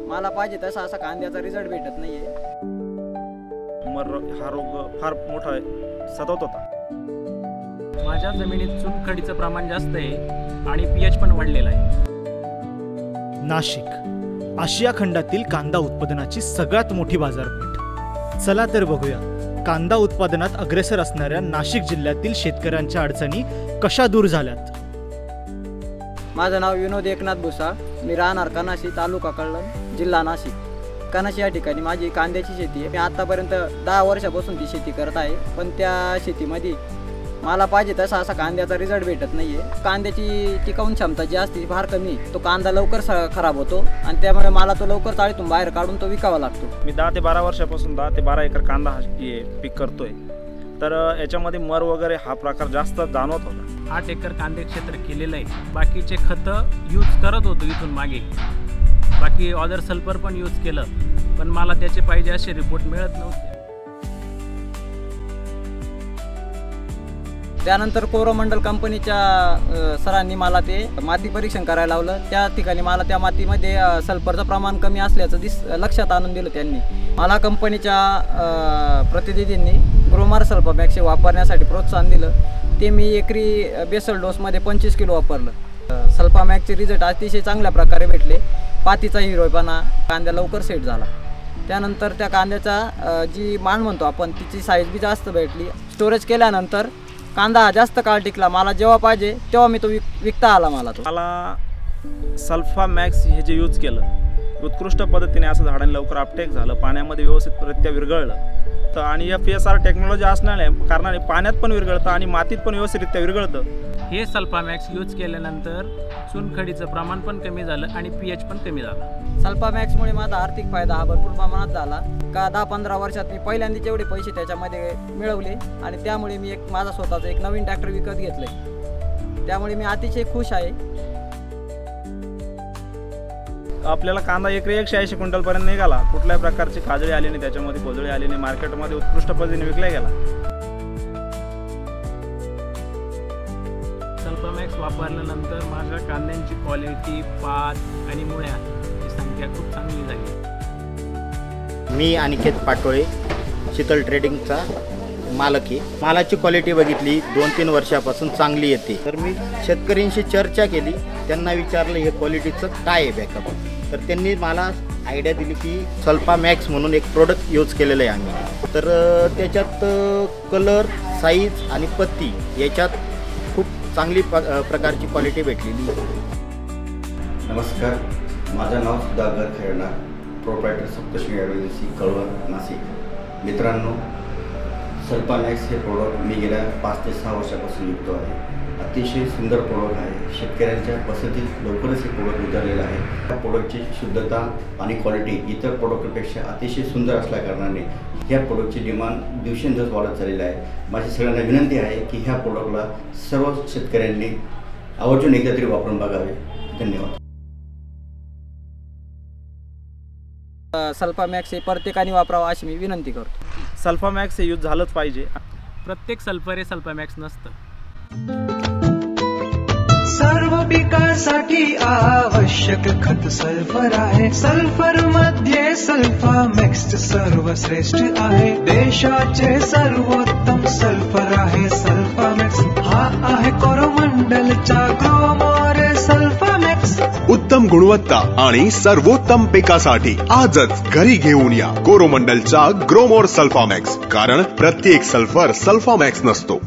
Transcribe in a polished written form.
मला पाहिजे तसा असा कांद्याचा रिझल्ट भेटत नाहीये। हा रोग फार मोठा सतावत होता। माझ्या जमिनीत चुनखडीचं प्रमाण जास्त आहे आणि पीएच पण वाढलेला आहे। नाशिक आशिया खंडातील कांदा उत्पादनाची सगळ्यात मोठी बाजारपेठ। चला तर बघूया कांदा उत्पादनात अग्रेसर असणाऱ्या नाशिक जिल्ह्यातील शेतकऱ्यांच्या अडचणी कशा दूर झाल्यात। माझं नाव विनोद एकनाथ भुसाळ, मी राहणार कनाशी, तालुका कळवण, जिल्हा नाशिक। कनाशी या ठिकाणी माझी कांद्याची शेती आहे। मी आतापर्यंत 10 वर्षापासून ती शेती करत आहे, पण त्या शेतीमध्ये मला पाहिजे तसा असा कांद्याचा रिझल्ट भेटत नाहीये। कांद्याची टिकाऊन क्षमता जी असते ती फार कमी, तो कांदा लवकर खराब होतो आणि त्यामुळे मला तो लवकर चाळीतून बाहेर काढून तो विकावा लागतो। मी 10 ते 12 वर्षापासून 10 ते 12 एकर कांदा पीक करतोय, तर याच्यामध्ये मर वगैरे हा प्रकार जास्त जाणवत होता। 8 एकर कांदे क्षेत्र केलेलं आहे। बाकीचे खत यूज करत होतो इथून मागे, बाकी ऑदर सल्फर पण यूज केलं, पण मला त्याचे पाहिजे असे रिपोर्ट मिळत नव्हते। त्यानंतर कोरोमंडल कंपनीच्या सरांनी मला ते माती परीक्षण करायला लावलं। त्या ठिकाणी मला त्या मातीमध्ये सल्फरचं प्रमाण कमी असल्याचं लक्षात आणून दिलं त्यांनी। मला कंपनीच्या प्रतिनिधींनी ग्रोमर सल्फामॅक्स वापरण्यासाठी प्रोत्साहन दिलं। ते मी एकरी बेसल डोसमध्ये 25 किलो वापरलं। सल्फामॅक्सचे रिझल्ट अतिशय चांगल्या प्रकारे भेटले। पातीचा हिरवेपणा, कांद्या लवकर सेट झाला। त्यानंतर त्या कांद्याचा जी मान म्हणतो आपण, तिची साईज बी जास्त भेटली। स्टोरेज केल्यानंतर कांदा जास्त काळ टिकला। मला जेव्हा पाहिजे तेव्हा मी तो विकता आला। मला सल्फामॅक्स हे जे यूज केलं, उत्कृष्ट पद्धतीने असं झाडांनी लवकर अपटेक झालं, पाण्यामध्ये व्यवस्थितरित्या विरघळलं तर, आणि FSR टेक्नॉलॉजी असणाऱ्या कारणाने पाण्यात पण विरघळतं आणि मातीत पण व्यवस्थितरित्या विरघळतं। हे सल्फामॅक्स यूज केल्यानंतर चुनखडीचं प्रमाण पण कमी झालं आणि पीएच पण कमी झाला। सल्फामॅक्समुळे माझा आर्थिक फायदा हा भरपूर प्रमाणात झाला। का 10-15 वर्षात मी पहिल्यांदाच एवढे पैसे त्याच्यामध्ये मिळवले आणि त्यामुळे मी माझा स्वतःचा एक नवीन ट्रॅक्टर विकत घेतले। त्यामुळे मी अतिशय खुश आहे। आपल्याला कांदा एकरी 180 क्विंटलपर्यंत निघाला। कुठल्याही प्रकारची काजळी आली नाही, त्याच्यामध्ये कोजळी आली नाही, मार्केटमध्ये उत्कृष्ट पद्धतीने विकला गेला। सल्फामॅक्स वापरल्यानंतर माझ्या कांद्यांची क्वालिटी, पात आणि मुळ्याची संख्या खूप चांगली झाली। मी अनिकेत पाटोळे, शीतल ट्रेडिंगचा मालक आहे। मालाची क्वालिटी बघितली 2-3 वर्षापासून चांगली येते। तर मी शेतकऱ्यांशी चर्चा केली, त्यांना विचारलं हे क्वालिटीचं काय आहे बॅकअप, तर त्यांनी मला आयडिया दिली की सल्फामॅक्स म्हणून एक प्रोडक्ट यूज केलेलं आहे आम्ही। तर त्याच्यात कलर, साईज आणि पत्ती याच्यात खूप चांगली प्रकारची क्वालिटी भेटलेली आहे। नमस्कार, माझं नाव सुधाकर खेळणार, प्रोप्रायटर सप्तश्री एजन्सी कळवण, नाशिक। मित्रांनो, सल्फामॅक्स हे प्रोडक्ट मी गेल्या 5 ते 6 वर्षापासून विकतो आहे। अतिशय सुंदर प्रोडक्ट आहे। शेतकऱ्यांच्या पसंतीत लवकरच हे प्रोडक्ट उतरलेलं आहे। या प्रोडक्टची शुद्धता आणि क्वालिटी इतर प्रोडक्टपेक्षा अतिशय सुंदर असल्याकारणाने ह्या प्रोडक्टची डिमांड दिवसेंदिवस वाढत चाललेली आहे। माझी सगळ्यांना विनंती आहे की ह्या प्रोडक्टला सर्व शेतकऱ्यांनी आवर्जून एकदा तरी वापरून बघावे। धन्यवाद। सल्फामॅक्स हे प्रत्येकाने वापरावं अशी मी विनंती करतो। सल्फामॅक्स हे यूज झालंच पाहिजे। प्रत्येक सल्फर हे सल्फामॅक्स नसतं। सर्व पिकासाठी आवश्यक खत सल्फर आहे। सल्फर मध्ये सल्फामॅक्स सर्वश्रेष्ठ आहे। देशाचे सर्वोत्तम सल्फर आहे सल्फामॅक्स। हा आहे कोरोमंडलचा ग्रोमर सल्फामॅक्स। उत्तम गुणवत्ता आणि सर्वोत्तम पिकासाठी आजच घरी घेऊन या कोरोमंडलचा ग्रोमोर सल्फामॅक्स, कारण प्रत्येक सल्फर सल्फामॅक्स नसतो।